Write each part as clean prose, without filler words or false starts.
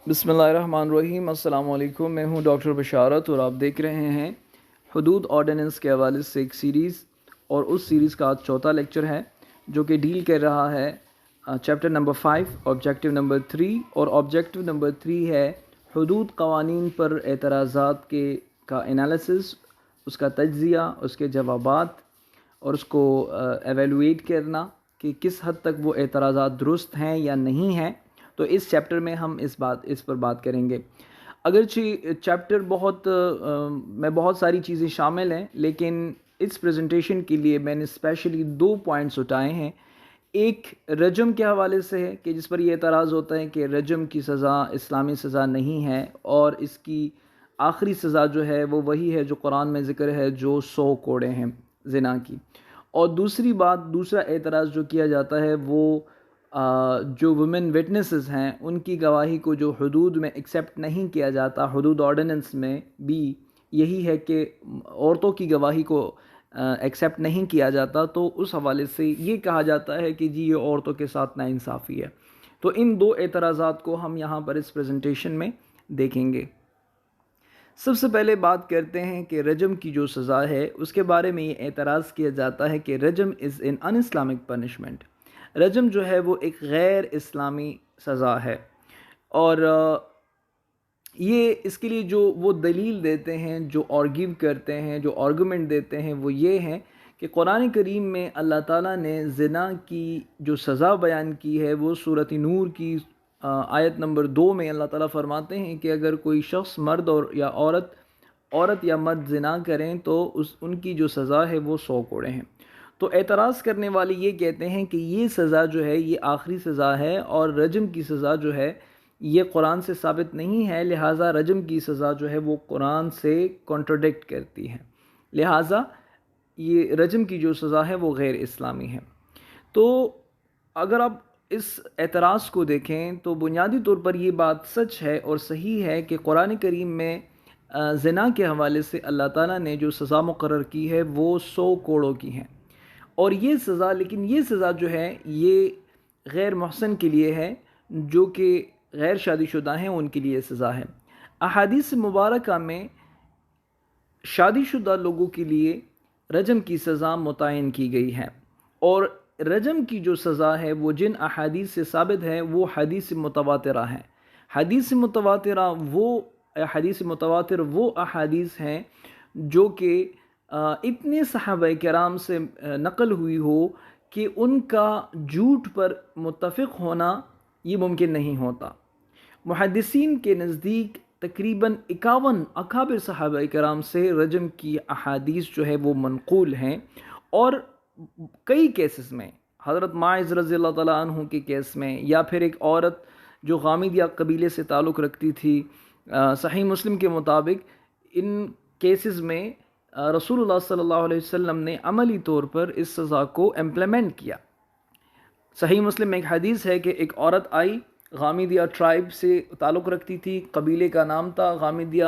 بسم اللہ الرحمن الرحیم۔ السلام علیکم، میں ہوں ڈاکٹر بشارت اور آپ دیکھ رہے ہیں حدود آرڈیننس کے حوالے سے ایک سیریز، اور اس سیریز کا آج چوتھا لیکچر ہے جو کہ ڈیل کر رہا ہے چیپٹر نمبر 5 آبجیکٹیو نمبر 3، اور آبجیکٹیو نمبر 3 ہے حدود قوانین پر اعتراضات کا انالیسس، اس کا تجزیہ، اس کے جوابات، اور اس کو ایویلویٹ کرنا کہ کس حد تک وہ اعتراضات درست ہیں یا نہیں ہیں۔ تو اس چیپٹر میں ہم اس پر بات کریں گے۔ اگرچہ چیپٹر میں بہت ساری چیزیں شامل ہیں، لیکن اس پریزنٹیشن کے لیے میں نے اسپیشلی 2 پوائنٹس اٹھائے ہیں۔ ایک رجم کے حوالے سے ہے کہ جس پر یہ اعتراض ہوتا ہے کہ رجم کی سزا اسلامی سزا نہیں ہے، اور اس کی آخری سزا جو ہے وہ وہی ہے جو قرآن میں ذکر ہے، جو 100 کوڑے ہیں زنا کی۔ اور دوسرا اعتراض جو کیا جاتا ہے وہ جو ویمن وٹنسز ہیں ان کی گواہی کو جو حدود میں ایکسیپٹ نہیں کیا جاتا، حدود آرڈیننس میں بھی یہی ہے کہ عورتوں کی گواہی کو ایکسیپٹ نہیں کیا جاتا، تو اس حوالے سے یہ کہا جاتا ہے کہ جی یہ عورتوں کے ساتھ ناانصافی ہے۔ تو ان 2 اعتراضات کو ہم یہاں پر اس پریزنٹیشن میں دیکھیں گے۔ سب سے پہلے بات کرتے ہیں کہ رجم کی جو سزا ہے اس کے بارے میں یہ اعتراض کیا جاتا ہے کہ رجم از ان ان اسلامک پنشمنٹ۔ رجم جو ہے وہ ایک غیر اسلامی سزا ہے، اور یہ اس کے لیے جو وہ دلیل دیتے ہیں، جو آرگیو کرتے ہیں، جو آرگومنٹ دیتے ہیں، وہ یہ ہیں کہ قرآن کریم میں اللہ تعالیٰ نے زنا کی جو سزا بیان کی ہے وہ سورۃ نور کی آیت نمبر 2 میں اللہ تعالیٰ فرماتے ہیں کہ اگر کوئی شخص مرد یا عورت یا مرد زنا کریں تو ان کی جو سزا ہے وہ 100 کوڑے ہیں۔ تو اعتراض کرنے والے یہ کہتے ہیں کہ یہ سزا جو ہے یہ آخری سزا ہے، اور رجم کی سزا جو ہے یہ قرآن سے ثابت نہیں ہے، لہٰذا رجم کی سزا جو ہے وہ قرآن سے کنٹراڈکٹ کرتی ہے، لہٰذا یہ رجم کی جو سزا ہے وہ غیر اسلامی ہے۔ تو اگر آپ اس اعتراض کو دیکھیں تو بنیادی طور پر یہ بات سچ ہے اور صحیح ہے کہ قرآن کریم میں زنا کے حوالے سے اللہ تعالیٰ نے جو سزا مقرر کی ہے وہ 100 کوڑوں کی ہیں، اور یہ سزا جو ہے یہ غیر محسن کے لیے ہے، جو کہ غیر شادی شدہ ہیں ان کے لیے سزا ہے۔ احادیث مبارکہ میں شادی شدہ لوگوں کے لیے رجم کی سزا متعین کی گئی ہے، اور رجم کی جو سزا ہے وہ جن احادیث سے ثابت ہے وہ حدیث متواترہ ہیں۔ حدیث متواتر وہ احادیث ہیں جو کہ اتنے صحابہ کرام سے نقل ہوئی ہو کہ ان کا جھوٹ پر متفق ہونا یہ ممکن نہیں ہوتا۔ محدثین کے نزدیک تقریباً 51 اکابر صحابہ کرام سے رجم کی احادیث جو ہے وہ منقول ہیں، اور کئی کیسز میں حضرت معاذ رضی اللہ تعالیٰ عنہ کے کیس میں، یا پھر ایک عورت جو غامدیہ قبیلے سے تعلق رکھتی تھی، صحیح مسلم کے مطابق ان کیسز میں رسول اللہ صلی اللہ علیہ وسلم نے عملی طور پر اس سزا کو امپلیمنٹ کیا۔ صحیح مسلم میں ایک حدیث ہے کہ ایک عورت آئی، غامدیہ ٹرائب سے تعلق رکھتی تھی، قبیلے کا نام تھا غامدیہ،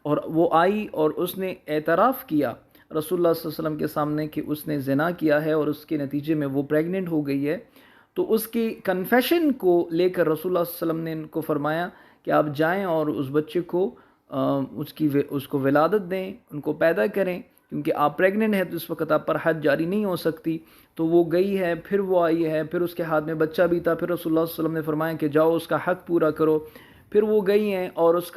اور وہ آئی اور اس نے اعتراف کیا رسول اللہ صلی اللہ علیہ وسلم کے سامنے کہ اس نے زنا کیا ہے، اور اس کے نتیجے میں وہ پریگننٹ ہو گئی ہے۔ تو اس کی کنفیشن کو لے کر رسول اللہ صلی اللہ علیہ وسلم نے ان کو فرمایا کہ آپ جائیں اور اس بچے کو اس کو ولادت دیں، ان کو پیدا کریں، کیونکہ آپ پریگننٹ ہیں تو اس وقت آپ پر حد جاری نہیں ہو سکتی۔ تو وہ گئی ہے، پھر وہ آئی ہے، پھر اس کے ہاتھ میں بچہ بھی تھا، پھر رسول اللہ صلی اللہ علیہ وسلم نے فرمایا کہ جاؤ اس کا حق پورا کرو۔ پھر وہ گئی ہیں اور اس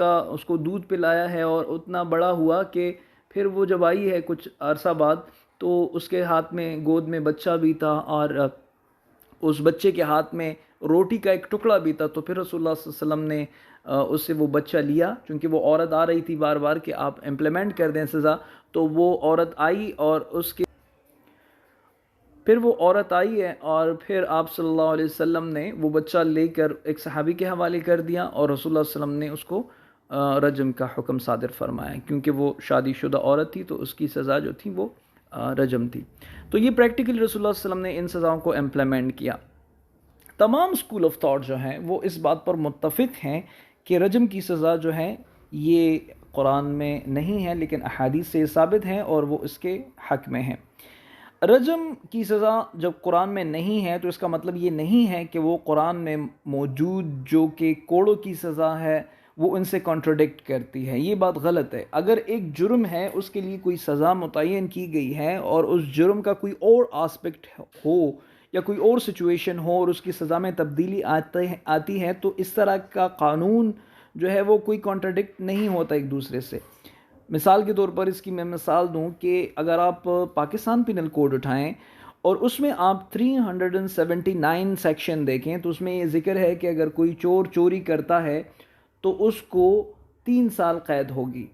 کو دودھ پلایا ہے، اور اتنا بڑا ہوا کہ پھر وہ جب آئی ہے کچھ عرصہ بعد تو اس کے ہاتھ میں گود میں بچہ بھی تھا، اور اس بچے کے ہاتھ میں روٹی کا ایک ٹکڑا بھی تھا۔ تو پھر رسول اللہ صلی اللہ علیہ وسلم نے اس سے وہ بچہ لیا، چونکہ وہ عورت آ رہی تھی بار بار کہ آپ امپلیمنٹ کر دیں سزا۔ تو وہ عورت آئی اور اور پھر آپ صلی اللہ علیہ وسلم نے وہ بچہ لے کر ایک صحابی کے حوالے کر دیا، اور رسول اللہ صلی اللہ علیہ وسلم نے اس کو رجم کا حکم صادر فرمایا، کیونکہ وہ شادی شدہ عورت تھی تو اس کی سزا جو تھی وہ رجم تھی۔ تو یہ پریکٹیکلی رسول اللہ صلی اللہ علیہ وسلم نے ان سزاؤں کو امپلیمنٹ کیا۔ تمام اسکول آف تھاٹ جو ہیں وہ اس بات پر متفق ہیں کہ رجم کی سزا جو ہے یہ قرآن میں نہیں ہے، لیکن احادیث سے ثابت ہیں اور وہ اس کے حق میں ہیں۔ رجم کی سزا جب قرآن میں نہیں ہے تو اس کا مطلب یہ نہیں ہے کہ وہ قرآن میں موجود جو کہ کوڑوں کی سزا ہے وہ ان سے کانٹراڈکٹ کرتی ہے. یہ بات غلط ہے. اگر ایک جرم ہے اس کے لیے کوئی سزا متعین کی گئی ہے اور اس جرم کا کوئی اور آسپیکٹ ہو یا کوئی اور سچویشن ہو اور اس کی سزا میں تبدیلی آتی ہے تو اس طرح کا قانون جو ہے وہ کوئی کانٹراڈکٹ نہیں ہوتا ایک دوسرے سے. مثال کے طور پر اس کی میں مثال دوں کہ اگر آپ پاکستان پینل کوڈ اٹھائیں اور اس میں آپ 379 سیکشن دیکھیں تو اس میں یہ ذکر ہے کہ اگر کوئی چور چوری کرتا ہے تو اس کو 3 سال قید ہوگی.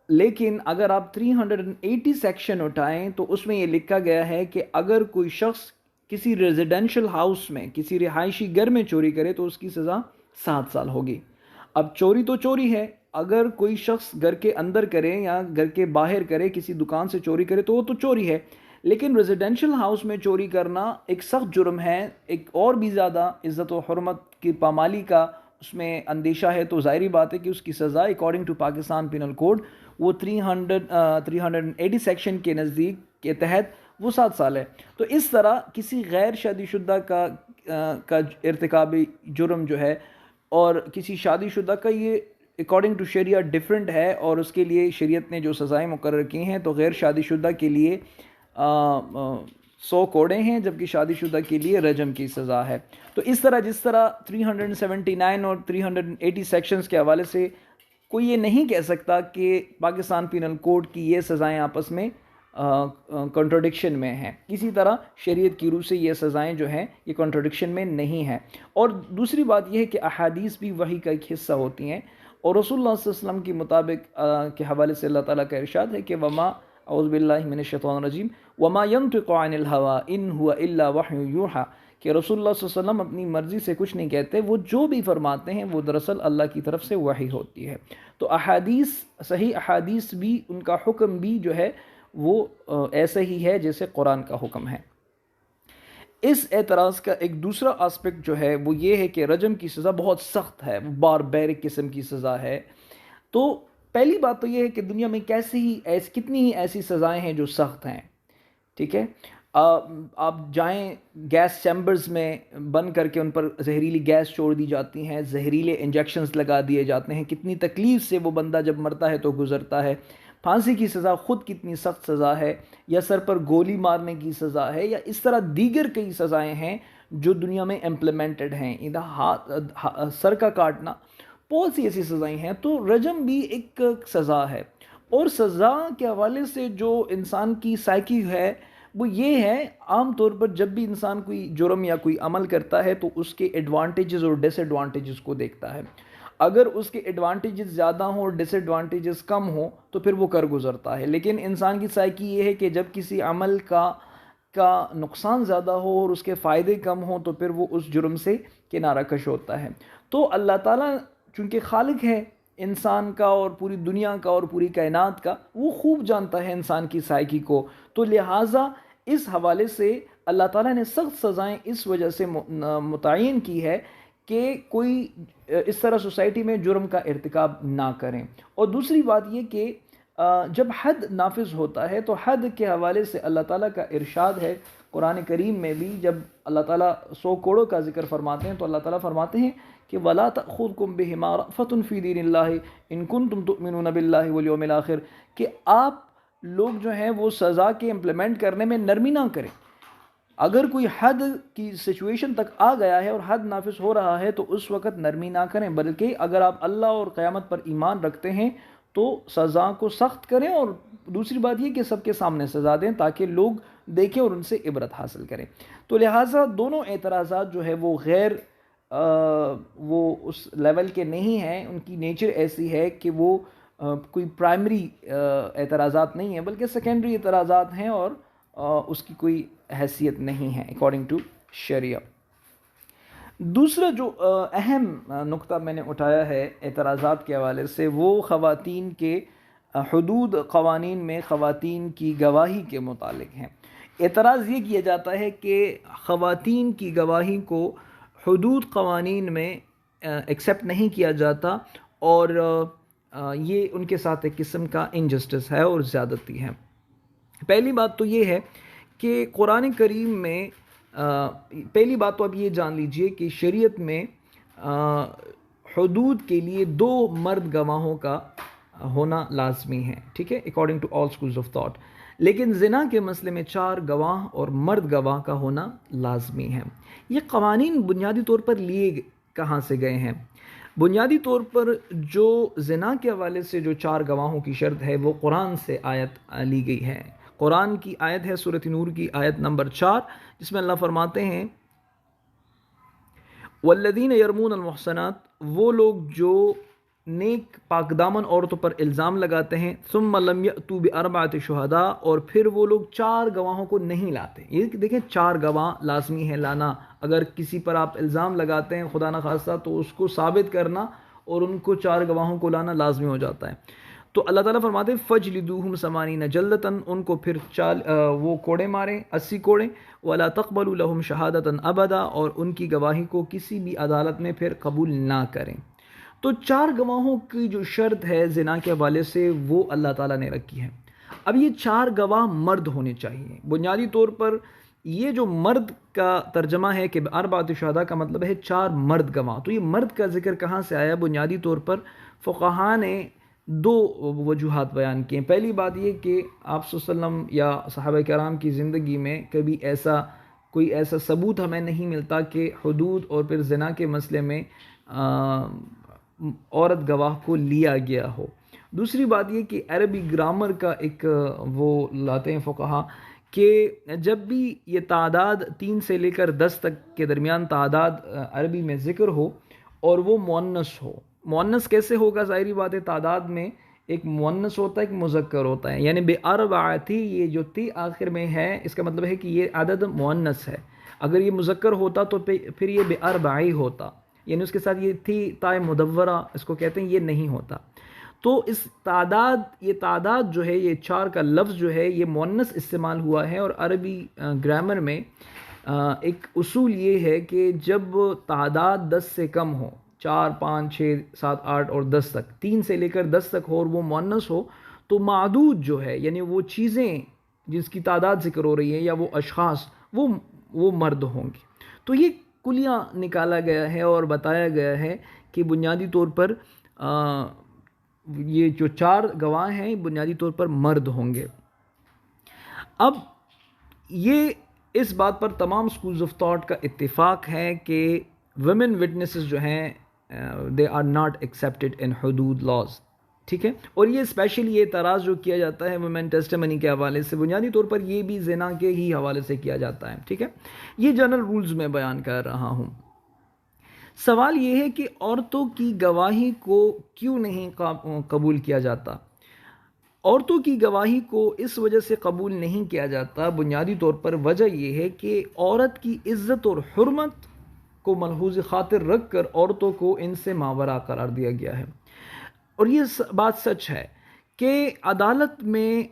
لیکن اگر آپ 380 سیکشن اٹھائیں تو اس میں یہ لکھا گیا ہے کہ اگر کوئی شخص کسی ریزیڈینشل ہاؤس میں کسی رہائشی گھر میں چوری کرے تو اس کی سزا 7 سال ہوگی. اب چوری تو چوری ہے. اگر کوئی شخص گھر کے اندر کرے یا گھر کے باہر کرے کسی دکان سے چوری کرے تو وہ تو چوری ہے. لیکن ریزیڈینشل ہاؤس میں چوری کرنا ایک سخت جرم ہے. ایک اور بھی زیادہ عزت و حرمت کی پامالی کا اس میں اندیشہ ہے. تو ظاہری بات ہے کہ اس کی سزا according to Pakistan penal code وہ 380 سیکشن کے نزدیک کے تحت وہ 7 سال ہے. تو اس طرح کسی غیر شادی شدہ کا ارتکابی جرم جو ہے اور کسی شادی شدہ کا یہ اکارڈنگ ٹو شریعہ ڈیفرنٹ ہے اور اس کے لیے شریعت نے جو سزائیں مقرر کی ہیں تو غیر شادی شدہ کے لیے 100 کوڑے ہیں جبکہ شادی شدہ کے لیے رجم کی سزا ہے. تو اس طرح جس طرح 379 اور 380 سیکشنز کے حوالے سے کوئی یہ نہیں کہہ سکتا کہ پاکستان پینل کوڈ کی یہ سزائیں آپس میں کنٹراڈکشن میں ہیں, کسی طرح شریعت کی روح سے یہ سزائیں جو ہیں یہ کنٹراڈکشن میں نہیں ہیں. اور دوسری بات یہ ہے کہ احادیث بھی وحی کا ایک حصہ ہوتی ہیں اور رسول اللہ صلی اللہ علیہ وسلم کے مطابق کے حوالے سے اللہ تعالیٰ کا ارشاد ہے کہ وما اعوذ باللہ من الشیطان الرجیم وما ينطق عن الهوى ان هو الا وحی یوحى, کہ رسول اللہ صلی اللہ علیہ وسلم اپنی مرضی سے کچھ نہیں کہتے, وہ جو بھی فرماتے ہیں وہ دراصل اللہ کی طرف سے وحی ہوتی ہے. تو احادیث صحیح احادیث بھی ان کا حکم بھی جو ہے وہ ایسا ہی ہے جیسے قرآن کا حکم ہے. اس اعتراض کا ایک دوسرا آسپیکٹ جو ہے وہ یہ ہے کہ رجم کی سزا بہت سخت ہے, وہ باربیرک قسم کی سزا ہے. تو پہلی بات تو یہ ہے کہ دنیا میں کتنی ہی ایسی سزائیں ہیں جو سخت ہیں. ٹھیک ہے, آپ جائیں گیس چیمبرز میں بند کر کے ان پر زہریلی گیس چھوڑ دی جاتی ہیں, زہریلے انجیکشنز لگا دیے جاتے ہیں, کتنی تکلیف سے وہ بندہ جب مرتا ہے تو گزرتا ہے. پھانسی کی سزا خود کتنی سخت سزا ہے, یا سر پر گولی مارنے کی سزا ہے, یا اس طرح دیگر کئی سزائیں ہیں جو دنیا میں امپلیمنٹڈ ہیں. سر کا کاٹنا, بہت سی ایسی سزائیں ہیں. تو رجم بھی ایک سزا ہے. اور سزا کے حوالے سے جو انسان کی سائیکی ہے وہ یہ ہے, عام طور پر جب بھی انسان کوئی جرم یا کوئی عمل کرتا ہے تو اس کے ایڈوانٹیجز اور ڈس ایڈوانٹیجز کو دیکھتا ہے. اگر اس کے ایڈوانٹیجز زیادہ ہوں اور ڈس ایڈوانٹیجز کم ہوں تو پھر وہ کر گزرتا ہے. لیکن انسان کی سائیکی یہ ہے کہ جب کسی عمل کا نقصان زیادہ ہو اور اس کے فائدے کم ہوں تو پھر وہ اس جرم سے کنارہ کش ہوتا ہے. تو اللہ تعالیٰ چونکہ خالق ہے انسان کا اور پوری دنیا کا اور پوری کائنات کا, وہ خوب جانتا ہے انسان کی سائیکی کو. تو لہٰذا اس حوالے سے اللہ تعالیٰ نے سخت سزائیں اس وجہ سے متعین کی ہے کہ کوئی اس طرح سوسائٹی میں جرم کا ارتکاب نہ کریں. اور دوسری بات یہ کہ جب حد نافذ ہوتا ہے تو حد کے حوالے سے اللہ تعالیٰ کا ارشاد ہے قرآن کریم میں بھی. جب اللہ تعالیٰ 100 کوڑوں کا ذکر فرماتے ہیں تو اللہ تعالیٰ فرماتے ہیں کہ وَلَا تَأْخُذْكُمْ بِهِمَا رَأْفَةٌ فِي دِينِ اللَّهِ إِن كُنتُمْ تُؤْمِنُونَ بِاللَّهِ وَالْيَوْمِ الْآخِرِ, کہ آپ لوگ جو ہیں وہ سزا کے امپلیمنٹ کرنے میں نرمی نہ کریں. اگر کوئی حد کی سچویشن تک آ گیا ہے اور حد نافذ ہو رہا ہے تو اس وقت نرمی نہ کریں, بلکہ اگر آپ اللہ اور قیامت پر ایمان رکھتے ہیں تو سزا کو سخت کریں. اور دوسری بات یہ کہ سب کے سامنے سزا دیں تاکہ لوگ دیکھیں اور ان سے عبرت حاصل کریں. تو لہٰذا دونوں اعتراضات جو ہے وہ وہ اس لیول کے نہیں ہیں, ان کی نیچر ایسی ہے کہ وہ کوئی پرائمری اعتراضات نہیں ہیں بلکہ سیکنڈری اعتراضات ہیں اور اس کی کوئی حیثیت نہیں ہے اکارڈنگ ٹو شریعہ. دوسرا جو اہم نقطہ میں نے اٹھایا ہے اعتراضات کے حوالے سے وہ خواتین کے حدود قوانین میں خواتین کی گواہی کے متعلق ہیں. اعتراض یہ کیا جاتا ہے کہ خواتین کی گواہی کو حدود قوانین میں ایکسیپٹ نہیں کیا جاتا اور یہ ان کے ساتھ ایک قسم کا انجسٹس ہے اور زیادتی ہے. پہلی بات تو یہ ہے کہ قرآن کریم میں پہلی بات تو اب یہ جان لیجئے کہ شریعت میں حدود کے لیے 2 مرد گواہوں کا ہونا لازمی ہے، ٹھیک ہے، according to all schools of thought. لیکن زنا کے مسئلے میں 4 گواہ اور مرد گواہ کا ہونا لازمی ہے. یہ قوانین بنیادی طور پر لیے کہاں سے گئے ہیں؟ بنیادی طور پر جو زنا کے حوالے سے جو 4 گواہوں کی شرط ہے وہ قرآن سے آیت لی گئی ہے. قرآن کی آیت ہے سورۃ نور کی آیت نمبر 4، جس میں اللہ فرماتے ہیں والذین یرمون المحصنات، وہ لوگ جو نیک پاک دامن عورتوں پر الزام لگاتے ہیں، ثم لم یأتوا باربعۃ شہداء، اور پھر وہ لوگ 4 گواہوں کو نہیں لاتے. یہ دیکھیں 4 گواہ لازمی ہے لانا. اگر کسی پر آپ الزام لگاتے ہیں خدا نخواستہ تو اس کو ثابت کرنا اور ان کو 4 گواہوں کو لانا لازمی ہو جاتا ہے. تو اللہ تعالیٰ فرماتے ہیں فجلدوہم 80 جلدۃ، ان کو پھر وہ کوڑے ماریں 80 کوڑے، ولا تقبلوا لهم شہادۃ ابدا، اور ان کی گواہی کو کسی بھی عدالت میں پھر قبول نہ کریں. تو 4 گواہوں کی جو شرط ہے زنا کے حوالے سے وہ اللہ تعالیٰ نے رکھی ہے. اب یہ 4 گواہ مرد ہونے چاہیے. بنیادی طور پر یہ جو مرد کا ترجمہ ہے کہ اربعۃ شہداء کا مطلب ہے 4 مرد گواہ. تو یہ مرد کا ذکر کہاں سے آیا؟ بنیادی طور پر فقہاء نے 2 وجوہات بیان کیے. پہلی بات یہ کہ آپ صلی اللہ علیہ وسلم یا صحابہ کرام کی زندگی میں کبھی کوئی ایسا ثبوت ہمیں نہیں ملتا کہ حدود اور پھر زنا کے مسئلے میں عورت گواہ کو لیا گیا ہو. دوسری بات یہ کہ عربی گرامر کا ایک وہ لاتے ہیں فقہا کہ جب بھی یہ تعداد 3 سے لے کر 10 تک کے درمیان تعداد عربی میں ذکر ہو اور وہ مؤنث ہو. مؤنث کیسے ہوگا؟ ظاہری بات ہے تعداد میں ایک مؤنث ہوتا ہے ایک مذکر ہوتا ہے. یعنی بِأَرْبَعَةِ، یہ جو تی آخر میں ہے اس کا مطلب ہے کہ یہ عدد مؤنث ہے. اگر یہ مذکر ہوتا تو پھر یہ بِأَرْبَعِ ہوتا، یعنی اس کے ساتھ یہ تھی تائے مدورہ اس کو کہتے ہیں، یہ نہیں ہوتا. تو اس یہ تعداد جو ہے، یہ 4 کا لفظ جو ہے یہ مؤنث استعمال ہوا ہے. اور عربی گرامر میں ایک اصول یہ ہے کہ جب تعداد 10 سے کم ہو، 4 5 6 7 8 اور 10 تک، 3 سے لے کر 10 تک ہو اور وہ مؤنث ہو تو معدود جو ہے یعنی وہ چیزیں جس کی تعداد ذکر ہو رہی ہے یا وہ اشخاص وہ مرد ہوں گے. تو یہ کلیہ نکالا گیا ہے اور بتایا گیا ہے کہ بنیادی طور پر یہ جو 4 گواہ ہیں بنیادی طور پر مرد ہوں گے. اب یہ اس بات پر تمام اسکولز آف تھاٹ کا اتفاق ہے کہ ویمن وٹنسز جو ہیں دے آر ناٹ ایکسیپٹڈ ان حدود لاز، ٹھیک ہے. اور یہ اسپیشلی یہ اعتراض جو کیا جاتا ہے ویمن ٹیسٹیمنی کے حوالے سے بنیادی طور پر یہ بھی زنا کے ہی حوالے سے کیا جاتا ہے، ٹھیک ہے. یہ جنرل رولز میں بیان کر رہا ہوں. سوال یہ ہے کہ عورتوں کی گواہی کو کیوں نہیں قبول کیا جاتا؟ عورتوں کی گواہی کو اس وجہ سے قبول نہیں کیا جاتا، بنیادی طور پر وجہ یہ ہے کہ عورت کی عزت اور حرمت کو ملحوظ خاطر رکھ کر عورتوں کو ان سے ماورا قرار دیا گیا ہے. اور یہ بات سچ ہے کہ عدالت میں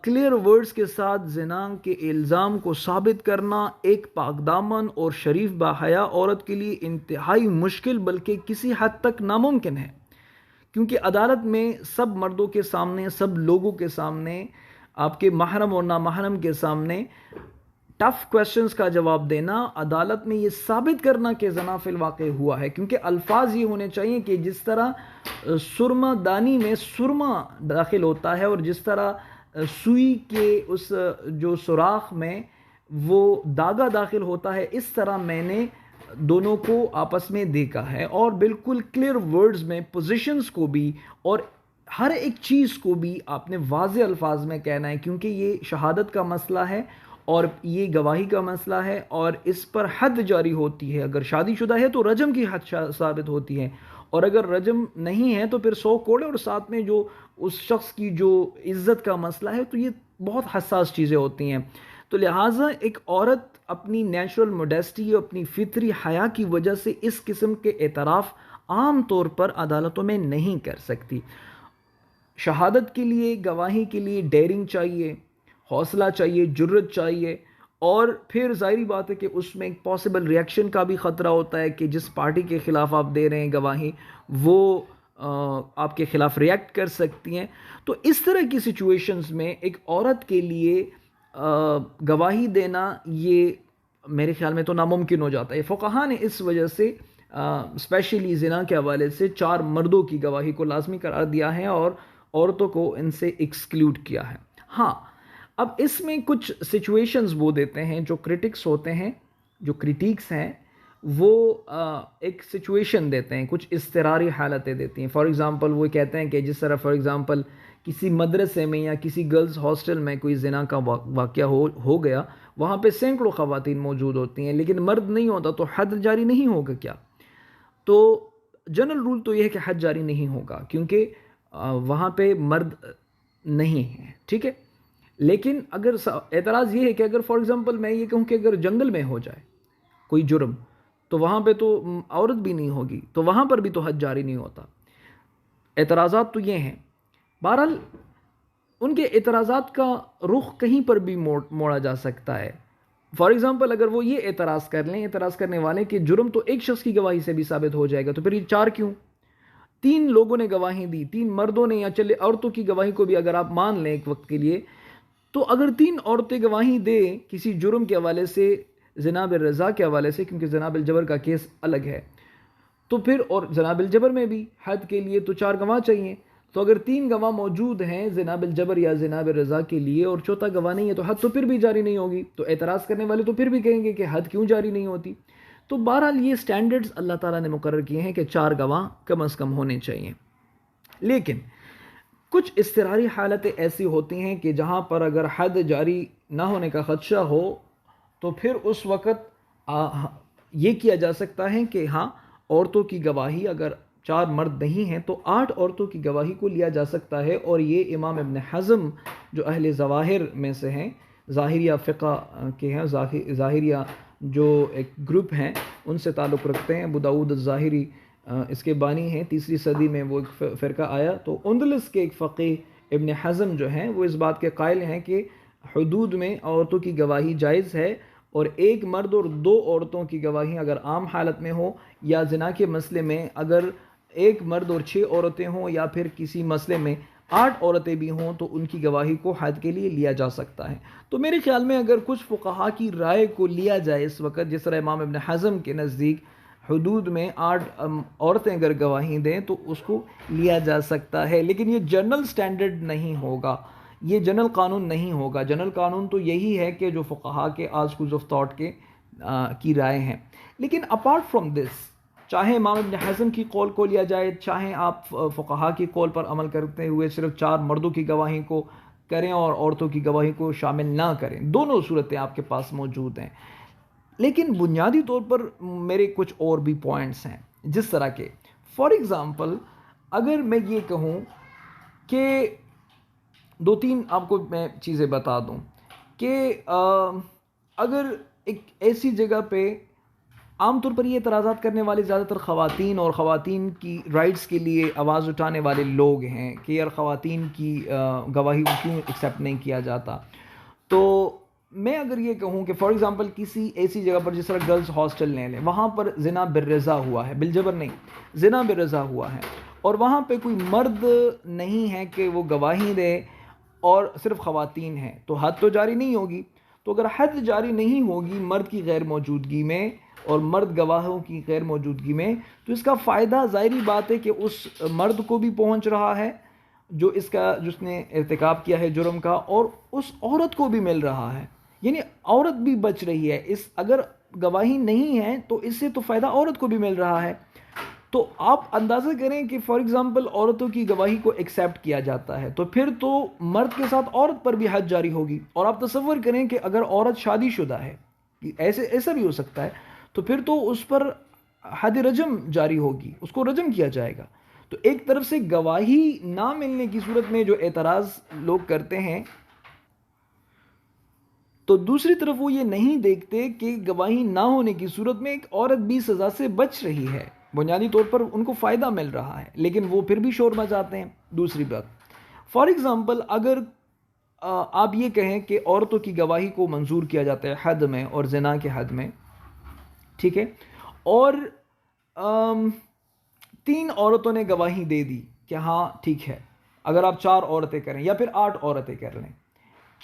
کلیئر ورڈز کے ساتھ زنا کے الزام کو ثابت کرنا ایک پاک دامن اور شریف باحیا عورت کے لیے انتہائی مشکل بلکہ کسی حد تک ناممکن ہے. کیونکہ عدالت میں سب مردوں کے سامنے، سب لوگوں کے سامنے، آپ کے محرم اور نامحرم کے سامنے ٹف کویسچنز کا جواب دینا، عدالت میں یہ ثابت کرنا کہ زنا فی الواقع ہوا ہے. کیونکہ الفاظ یہ ہونے چاہیے کہ جس طرح سرما دانی میں سرما داخل ہوتا ہے اور جس طرح سوئی کے اس جو سوراخ میں وہ داغا داخل ہوتا ہے، اس طرح میں نے دونوں کو آپس میں دیکھا ہے. اور بالکل کلیئر ورڈز میں پوزیشنز کو بھی اور ہر ایک چیز کو بھی آپ نے واضح الفاظ میں کہنا ہے. کیونکہ یہ شہادت کا مسئلہ ہے اور یہ گواہی کا مسئلہ ہے اور اس پر حد جاری ہوتی ہے. اگر شادی شدہ ہے تو رجم کی حد ثابت ہوتی ہے، اور اگر رجم نہیں ہے تو پھر 100 کوڑے اور ساتھ میں جو اس شخص کی جو عزت کا مسئلہ ہے. تو یہ بہت حساس چیزیں ہوتی ہیں. تو لہٰذا ایک عورت اپنی نیچرل موڈیسٹی اور اپنی فطری حیا کی وجہ سے اس قسم کے اعتراف عام طور پر عدالتوں میں نہیں کر سکتی. شہادت کے لیے، گواہی کے لیے ڈیرنگ چاہیے، حوصلہ چاہیے، جرت چاہیے. اور پھر ظاہری بات ہے کہ اس میں ایک پاسبل ریئیکشن کا بھی خطرہ ہوتا ہے کہ جس پارٹی کے خلاف آپ دے رہے ہیں گواہی وہ آپ کے خلاف ریئیکٹ کر سکتی ہیں. تو اس طرح کی سچویشنز میں ایک عورت کے لیے گواہی دینا یہ میرے خیال میں تو ناممکن ہو جاتا ہے. فقہا نے اس وجہ سے اسپیشلی زنا کے حوالے سے 4 مردوں کی گواہی کو لازمی قرار دیا ہے اور عورتوں کو ان سے ایکسکلوڈ کیا ہے. ہاں اب اس میں کچھ سچویشنز وہ دیتے ہیں جو کرٹکس ہوتے ہیں، جو کریٹیکس ہیں، وہ ایک سچویشن دیتے ہیں، کچھ اضطراری حالتیں دیتی ہیں. فار ایگزامپل وہ کہتے ہیں کہ جس طرح فار ایگزامپل کسی مدرسے میں یا کسی گرلز ہاسٹل میں کوئی زنا کا واقعہ ہو گیا، وہاں پہ سینکڑوں خواتین موجود ہوتی ہیں لیکن مرد نہیں ہوتا، تو حد جاری نہیں ہوگا کیا؟ تو جنرل رول تو یہ ہے کہ حد جاری نہیں ہوگا کیونکہ وہاں پہ مرد نہیں ہیں، ٹھیک ہے. لیکن اگر اعتراض یہ ہے کہ اگر فار ایگزامپل میں یہ کہوں کہ اگر جنگل میں ہو جائے کوئی جرم تو وہاں پہ تو عورت بھی نہیں ہوگی، تو وہاں پر بھی تو حد جاری نہیں ہوتا. اعتراضات تو یہ ہیں. بہرحال ان کے اعتراضات کا رخ کہیں پر بھی موڑا جا سکتا ہے. فار ایگزامپل اگر وہ یہ اعتراض کر لیں، اعتراض کرنے والے کہ جرم تو ایک شخص کی گواہی سے بھی ثابت ہو جائے گا، تو پھر یہ 4 کیوں؟ 3 لوگوں نے گواہی دی، 3 مردوں نے، یا چلے عورتوں کی گواہی کو بھی اگر آپ مان لیں ایک وقت کے لیے، تو اگر 3 عورتیں گواہی دیں کسی جرم کے حوالے سے، زنا بالرضا کے حوالے سے، کیونکہ زنا بالجبر کا کیس الگ ہے، تو پھر اور زنا بالجبر میں بھی حد کے لیے تو 4 گواہ چاہیے. تو اگر 3 گواہ موجود ہیں زنا بالجبر یا زنا بالرضا کے لیے اور چوتھا گواہ نہیں ہے، تو حد تو پھر بھی جاری نہیں ہوگی. تو اعتراض کرنے والے تو پھر بھی کہیں گے کہ حد کیوں جاری نہیں ہوتی. تو بہرحال یہ سٹینڈرڈز اللہ تعالیٰ نے مقرر کیے ہیں کہ 4 گواہ کم از کم ہونے چاہیے. لیکن کچھ اضطراری حالتیں ایسی ہوتی ہیں کہ جہاں پر اگر حد جاری نہ ہونے کا خدشہ ہو تو پھر اس وقت یہ کیا جا سکتا ہے کہ ہاں عورتوں کی گواہی اگر 4 مرد نہیں ہیں تو 8 عورتوں کی گواہی کو لیا جا سکتا ہے. اور یہ امام ابن حزم جو اہل ظواہر میں سے ہیں، ظاہریہ فقہ کے ہیں، ظاہریہ جو ایک گروپ ہیں ان سے تعلق رکھتے ہیں. ابو داؤد الظاہری اس کے بانی ہیں، 3 صدی میں وہ ایک فرقہ آیا. تو اندلس کے ایک فقیہ ابن حزم جو ہیں وہ اس بات کے قائل ہیں کہ حدود میں عورتوں کی گواہی جائز ہے، اور 1 مرد اور 2 عورتوں کی گواہی اگر عام حالت میں ہو، یا زنا کے مسئلے میں اگر 1 مرد اور 6 عورتیں ہوں، یا پھر کسی مسئلے میں 8 عورتیں بھی ہوں، تو ان کی گواہی کو حد کے لیے لیا جا سکتا ہے. تو میرے خیال میں اگر کچھ فقہا کی رائے کو لیا جائے اس وقت، جس طرح امام ابن حزم کے نزدیک حدود میں 8 عورتیں اگر گواہی دیں تو اس کو لیا جا سکتا ہے. لیکن یہ جنرل سٹینڈرڈ نہیں ہوگا، یہ جنرل قانون نہیں ہوگا. جنرل قانون تو یہی ہے کہ جو فقہا کے اسکولز آف تھاٹ کے کی رائے ہیں. لیکن اپارٹ فرام دس، چاہے امام ابن حزم کی قول کو لیا جائے، چاہے آپ فقہا کی قول پر عمل کرتے ہوئے صرف 4 مردوں کی گواہی کو کریں اور عورتوں کی گواہی کو شامل نہ کریں، دونوں صورتیں آپ کے پاس موجود ہیں. لیکن بنیادی طور پر میرے کچھ اور بھی پوائنٹس ہیں، جس طرح کہ فار ایگزامپل اگر میں یہ کہوں کہ 2-3 آپ کو میں چیزیں بتا دوں کہ اگر ایک ایسی جگہ پہ عام طور پر یہ اعتراضات کرنے والے زیادہ تر خواتین اور خواتین کی رائٹس کے لیے آواز اٹھانے والے لوگ ہیں کہ یار خواتین کی گواہی کو کیوں ایکسیپٹ نہیں کیا جاتا. تو میں اگر یہ کہوں کہ فار ایگزامپل کسی ایسی جگہ پر جس طرح گرلز ہاسٹل لے لیں، وہاں پر زنا بالرضا ہوا ہے، بالجبر نہیں، زنا بالرضا ہوا ہے، اور وہاں پہ کوئی مرد نہیں ہے کہ وہ گواہی دے اور صرف خواتین ہیں، تو حد تو جاری نہیں ہوگی. تو اگر حد جاری نہیں ہوگی مرد کی غیر موجودگی میں اور مرد گواہوں کی غیر موجودگی میں، تو اس کا فائدہ ظاہری بات ہے کہ اس مرد کو بھی پہنچ رہا ہے جس نے ارتکاب کیا ہے جرم کا، اور اس عورت کو بھی مل رہا ہے، یعنی عورت بھی بچ رہی ہے. اگر گواہی نہیں ہے تو اس سے تو فائدہ عورت کو بھی مل رہا ہے. تو آپ اندازہ کریں کہ فار ایگزامپل عورتوں کی گواہی کو ایکسیپٹ کیا جاتا ہے تو پھر تو مرد کے ساتھ عورت پر بھی حد جاری ہوگی. اور آپ تصور کریں کہ اگر عورت شادی شدہ ہے، ایسا بھی ہو سکتا ہے، تو پھر تو اس پر حد رجم جاری ہوگی، اس کو رجم کیا جائے گا. تو ایک طرف سے گواہی نہ ملنے کی صورت میں جو اعتراض لوگ کرتے ہیں، تو دوسری طرف وہ یہ نہیں دیکھتے کہ گواہی نہ ہونے کی صورت میں ایک عورت بھی سزا سے بچ رہی ہے، بنیادی طور پر ان کو فائدہ مل رہا ہے، لیکن وہ پھر بھی شور مچاتے ہیں. دوسری بات، فار ایگزامپل اگر آپ یہ کہیں کہ عورتوں کی گواہی کو منظور کیا جاتا ہے حد میں اور زنا کے حد میں، ٹھیک ہے، اور 3 عورتوں نے گواہی دے دی کہ ہاں ٹھیک ہے، اگر آپ 4 عورتیں کریں یا پھر 8 عورتیں کر لیں،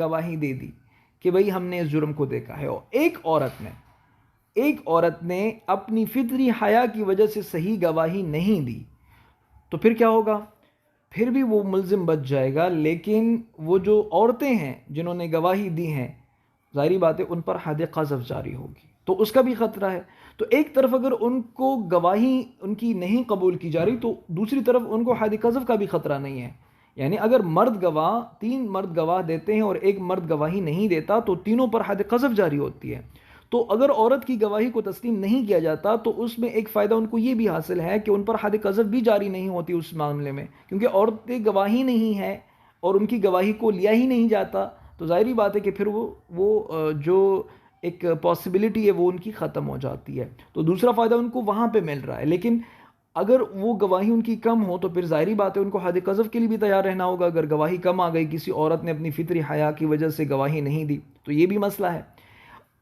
گواہی دے دی کہ بھئی ہم نے اس جرم کو دیکھا ہے، اور ایک عورت نے اپنی فطری حیا کی وجہ سے صحیح گواہی نہیں دی، تو پھر کیا ہوگا؟ پھر بھی وہ ملزم بچ جائے گا، لیکن وہ جو عورتیں ہیں جنہوں نے گواہی دی ہیں، ظاہری بات ہے ان پر حد قذف جاری ہوگی، تو اس کا بھی خطرہ ہے۔ تو ایک طرف اگر ان کو گواہی ان کی نہیں قبول کی جا رہی، تو دوسری طرف ان کو حد قذف کا بھی خطرہ نہیں ہے۔ یعنی اگر تین مرد گواہ دیتے ہیں اور ایک مرد گواہی نہیں دیتا، تو تینوں پر حد قذف جاری ہوتی ہے۔ تو اگر عورت کی گواہی کو تسلیم نہیں کیا جاتا، تو اس میں ایک فائدہ ان کو یہ بھی حاصل ہے کہ ان پر حد قذف بھی جاری نہیں ہوتی اس معاملے میں، کیونکہ عورتیں گواہی نہیں ہے اور ان کی گواہی کو لیا ہی نہیں جاتا، تو ظاہری بات ہے کہ پھر وہ جو ایک پاسبلٹی ہے وہ ان کی ختم ہو جاتی ہے۔ تو دوسرا فائدہ ان کو وہاں پہ مل رہا ہے، لیکن اگر وہ گواہی ان کی کم ہو تو پھر ظاہری بات ہے ان کو حد قذف کے لیے بھی تیار رہنا ہوگا۔ اگر گواہی کم آ گئی، کسی عورت نے اپنی فطری حیا کی وجہ سے گواہی نہیں دی، تو یہ بھی مسئلہ ہے۔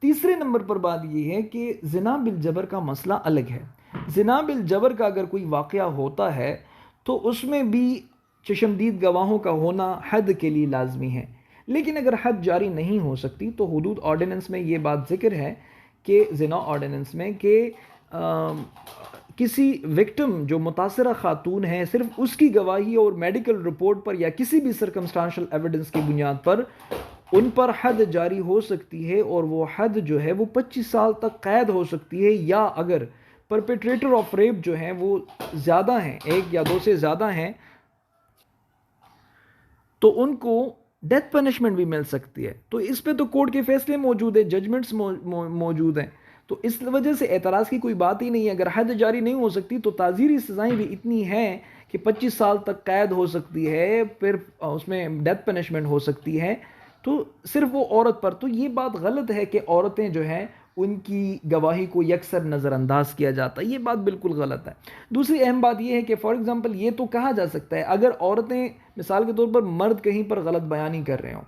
تیسرے نمبر پر بات یہ ہے کہ زنا بالجبر کا مسئلہ الگ ہے۔ زنا بالجبر کا اگر کوئی واقعہ ہوتا ہے تو اس میں بھی چشمدید گواہوں کا ہونا حد کے لیے لازمی ہے، لیکن اگر حد جاری نہیں ہو سکتی تو حدود آرڈیننس میں یہ بات ذکر ہے کہ زنا آرڈیننس میں کہ کسی وکٹم جو متاثرہ خاتون ہے، صرف اس کی گواہی اور میڈیکل رپورٹ پر یا کسی بھی سرکمسٹانشل ایویڈنس کی بنیاد پر ان پر حد جاری ہو سکتی ہے، اور وہ حد جو ہے وہ 25 سال تک قید ہو سکتی ہے، یا اگر پرپیٹریٹر آف ریپ جو ہیں وہ زیادہ ہیں، ایک یا دو سے زیادہ ہیں، تو ان کو ڈیتھ پنشمنٹ بھی مل سکتی ہے۔ تو اس پہ تو کورٹ کے فیصلے موجود ہیں، ججمنٹس موجود ہیں، تو اس وجہ سے اعتراض کی کوئی بات ہی نہیں ہے۔ اگر حد جاری نہیں ہو سکتی تو تعزیری سزائیں بھی اتنی ہیں کہ 25 سال تک قید ہو سکتی ہے، پھر اس میں ڈیتھ پنشمنٹ ہو سکتی ہے، تو صرف وہ عورت پر۔ تو یہ بات غلط ہے کہ عورتیں جو ہیں ان کی گواہی کو یکسر نظر انداز کیا جاتا ہے، یہ بات بالکل غلط ہے۔ دوسری اہم بات یہ ہے کہ فار ایگزامپل یہ تو کہا جا سکتا ہے اگر عورتیں مثال کے طور پر مرد کہیں پر غلط بیانی کر رہے ہوں،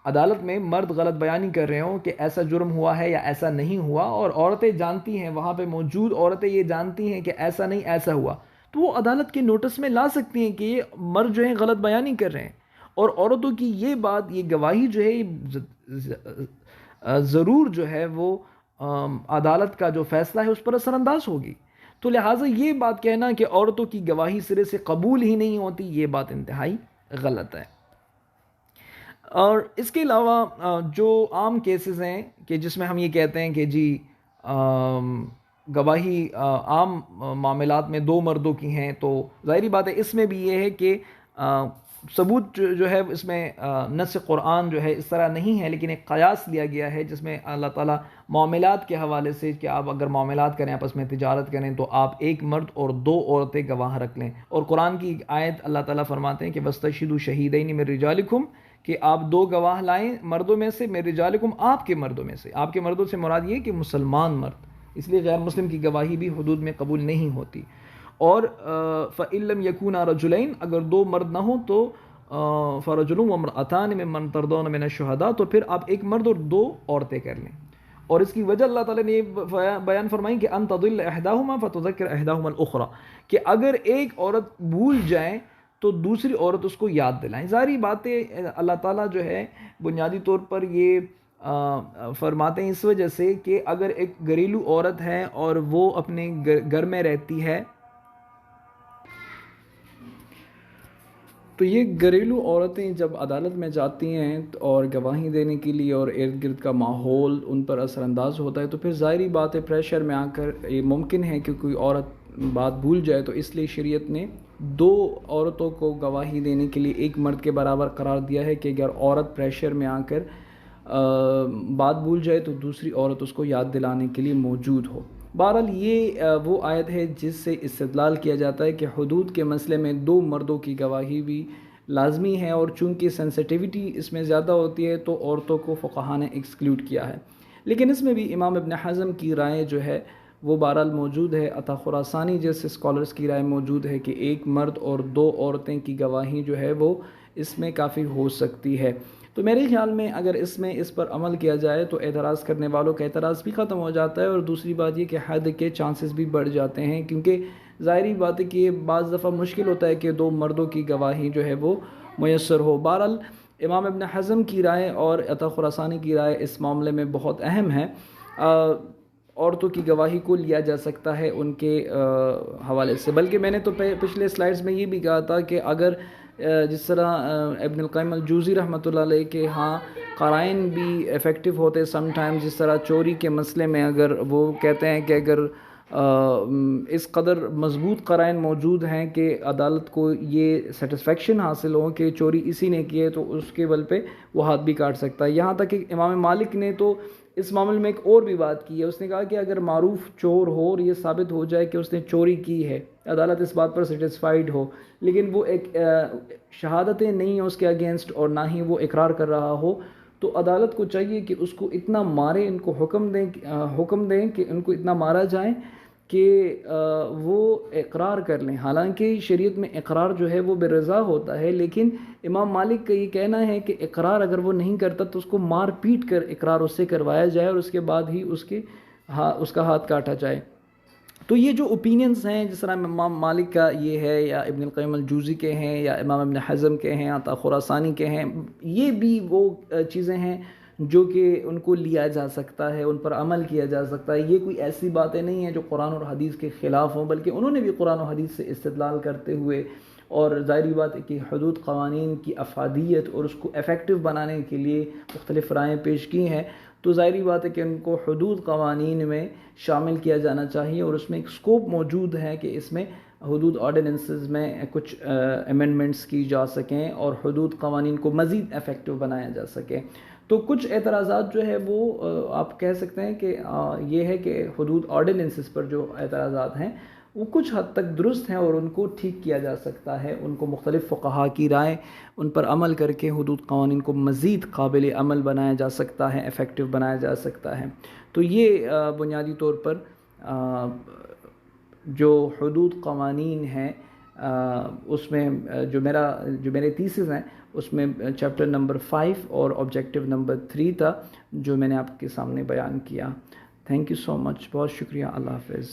عدالت میں مرد غلط بیانی کر رہے ہوں کہ ایسا جرم ہوا ہے یا ایسا نہیں ہوا، اور عورتیں جانتی ہیں، وہاں پہ موجود عورتیں یہ جانتی ہیں کہ ایسا نہیں ایسا ہوا، تو وہ عدالت کے نوٹس میں لا سکتی ہیں کہ یہ مرد جو ہیں غلط بیانی کر رہے ہیں، اور عورتوں کی یہ بات، یہ گواہی جو ہے ضرور جو ہے وہ عدالت کا جو فیصلہ ہے اس پر اثر انداز ہوگی۔ تو لہٰذا یہ بات کہنا کہ عورتوں کی گواہی سرے سے قبول ہی نہیں ہوتی، یہ بات انتہائی غلط ہے۔ اور اس کے علاوہ جو عام کیسز ہیں کہ جس میں ہم یہ کہتے ہیں کہ جی گواہی عام معاملات میں دو مردوں کی ہیں، تو ظاہری بات ہے اس میں بھی یہ ہے کہ ثبوت جو ہے اس میں نص قرآن جو ہے اس طرح نہیں ہے، لیکن ایک قیاس لیا گیا ہے جس میں اللہ تعالیٰ معاملات کے حوالے سے کہ آپ اگر معاملات کریں، آپس میں تجارت کریں، تو آپ ایک مرد اور دو عورتیں گواہ رکھ لیں۔ اور قرآن کی آیت اللہ تعالیٰ فرماتے ہیں کہ وَاسْتَشْهِدُوا شَهِيدَيْنِ مِن رِجَالِكُمْ، کہ آپ دو گواہ لائیں مردوں میں سے، مِن رِجَالِكُمْ آپ کے مردوں میں سے۔ آپ کے مردوں سے مراد یہ کہ مسلمان مرد، اس لیے غیر مسلم کی گواہی بھی حدود میں قبول نہیں ہوتی۔ اور فَإِن لَّمْ يَكُونَا رَجُلَيْنِ، اگر دو مرد نہ ہوں تو فَرَجُلٌ وَامْرَأَتَانِ مِمَّن تَرْضَوْنَ مِنَ الشُّهَدَاء، تو پھر آپ ایک مرد اور دو عورتیں کر لیں۔ اور اس کی وجہ اللہ تعالیٰ نے یہ بیان فرمائی کہ أَن تَضِلَّ إِحْدَاهُمَا فَتُذَكِّرَ إِحْدَاهُمَا الْأُخْرَى، کہ اگر ایک عورت بھول جائیں تو دوسری عورت اس کو یاد دلائیں۔ ظاہری بات ہے اللہ تعالیٰ جو ہے بنیادی طور پر یہ فرماتے ہیں اس وجہ سے کہ اگر ایک گھریلو عورت ہے اور وہ اپنے گھر میں رہتی ہے، تو یہ گھریلو عورتیں جب عدالت میں جاتی ہیں اور گواہی دینے کے لیے، اور ارد گرد کا ماحول ان پر اثر انداز ہوتا ہے، تو پھر ظاہری بات ہے پریشر میں آ کر یہ ممکن ہے کہ کوئی عورت بات بھول جائے، تو اس لیے شریعت نے دو عورتوں کو گواہی دینے کے لیے ایک مرد کے برابر قرار دیا ہے کہ اگر عورت پریشر میں آ کر بات بھول جائے تو دوسری عورت اس کو یاد دلانے کے لیے موجود ہو۔ بہرحال یہ وہ آیت ہے جس سے استدلال کیا جاتا ہے کہ حدود کے مسئلے میں دو مردوں کی گواہی بھی لازمی ہے، اور چونکہ سینسٹیوٹی اس میں زیادہ ہوتی ہے تو عورتوں کو فقہاء نے ایکسکلوڈ کیا ہے۔ لیکن اس میں بھی امام ابن حزم کی رائے جو ہے وہ بہرحال موجود ہے، عطا خراسانی جیسے اسکالرس کی رائے موجود ہے کہ ایک مرد اور دو عورتیں کی گواہی جو ہے وہ اس میں کافی ہو سکتی ہے۔ تو میرے خیال میں اگر اس پر عمل کیا جائے تو اعتراض کرنے والوں کا اعتراض بھی ختم ہو جاتا ہے، اور دوسری بات یہ کہ حد کے چانسز بھی بڑھ جاتے ہیں، کیونکہ ظاہری بات ہے کہ بعض دفعہ مشکل ہوتا ہے کہ دو مردوں کی گواہی جو ہے وہ میسر ہو۔ بہرحال امام ابن حزم کی رائے اور عطا خراسانی کی رائے اس معاملے میں بہت اہم ہے. عورتوں کی گواہی کو لیا جا سکتا ہے ان کے حوالے سے، بلکہ میں نے تو پچھلے سلائڈز میں یہ بھی کہا تھا کہ اگر جس طرح ابن القیم الجوزی رحمۃ اللہ علیہ کے ہاں قرائن بھی افیکٹو ہوتے سم ٹائم، جس طرح چوری کے مسئلے میں اگر وہ کہتے ہیں کہ اگر اس قدر مضبوط قرائن موجود ہیں کہ عدالت کو یہ سیٹسفیکشن حاصل ہو کہ چوری اسی نے کی ہے تو اس کے بل پہ وہ ہاتھ بھی کاٹ سکتا ہے. یہاں تک کہ امام مالک نے تو اس معاملے میں ایک اور بھی بات کی ہے. اس نے کہا کہ اگر معروف چور ہو اور یہ ثابت ہو جائے کہ اس نے چوری کی ہے، عدالت اس بات پر سیٹسفائیڈ ہو، لیکن وہ ایک شہادتیں نہیں ہیں اس کے اگینسٹ اور نہ ہی وہ اقرار کر رہا ہو، تو عدالت کو چاہیے کہ اس کو اتنا مارے، ان کو حکم دیں کہ ان کو اتنا مارا جائے کہ وہ اقرار کر لیں. حالانکہ شریعت میں اقرار جو ہے وہ بے رضا ہوتا ہے، لیکن امام مالک کا یہ کہنا ہے کہ اقرار اگر وہ نہیں کرتا تو اس کو مار پیٹ کر اقرار اس سے کروایا جائے اور اس کے بعد ہی اس کا ہاتھ کاٹا جائے. تو یہ جو اوپینینز ہیں، جس طرح امام مالک کا یہ ہے یا ابن القیم الجوزی کے ہیں یا امام ابن حزم کے ہیں، عطا خراسانی کے ہیں، یہ بھی وہ چیزیں ہیں جو کہ ان کو لیا جا سکتا ہے، ان پر عمل کیا جا سکتا ہے. یہ کوئی ایسی باتیں نہیں ہیں جو قرآن اور حدیث کے خلاف ہوں، بلکہ انہوں نے بھی قرآن و حدیث سے استدلال کرتے ہوئے اور ظاہری بات ہے کہ حدود قوانین کی افادیت اور اس کو افیکٹو بنانے کے لیے مختلف رائیں پیش کی ہیں. تو ظاہری بات ہے کہ ان کو حدود قوانین میں شامل کیا جانا چاہیے، اور اس میں ایک سکوپ موجود ہے کہ اس میں حدود آرڈیننسز میں کچھ امینڈمنٹس کی جا سکیں اور حدود قوانین کو مزید افیکٹو بنایا جا سکے. تو کچھ اعتراضات جو ہے وہ آپ کہہ سکتے ہیں کہ یہ ہے کہ حدود آرڈیننسز پر جو اعتراضات ہیں وہ کچھ حد تک درست ہیں اور ان کو ٹھیک کیا جا سکتا ہے. ان کو مختلف فقہا کی رائے ان پر عمل کر کے حدود قوانین کو مزید قابل عمل بنایا جا سکتا ہے، افیکٹو بنایا جا سکتا ہے. تو یہ بنیادی طور پر جو حدود قوانین ہیں اس میں جو میرے تھیسز ہیں اس میں چیپٹر نمبر 5 اور آبجیکٹیو نمبر 3 تھا جو میں نے آپ کے سامنے بیان کیا. تھینک یو سو مچ، بہت شکریہ. اللہ حافظ.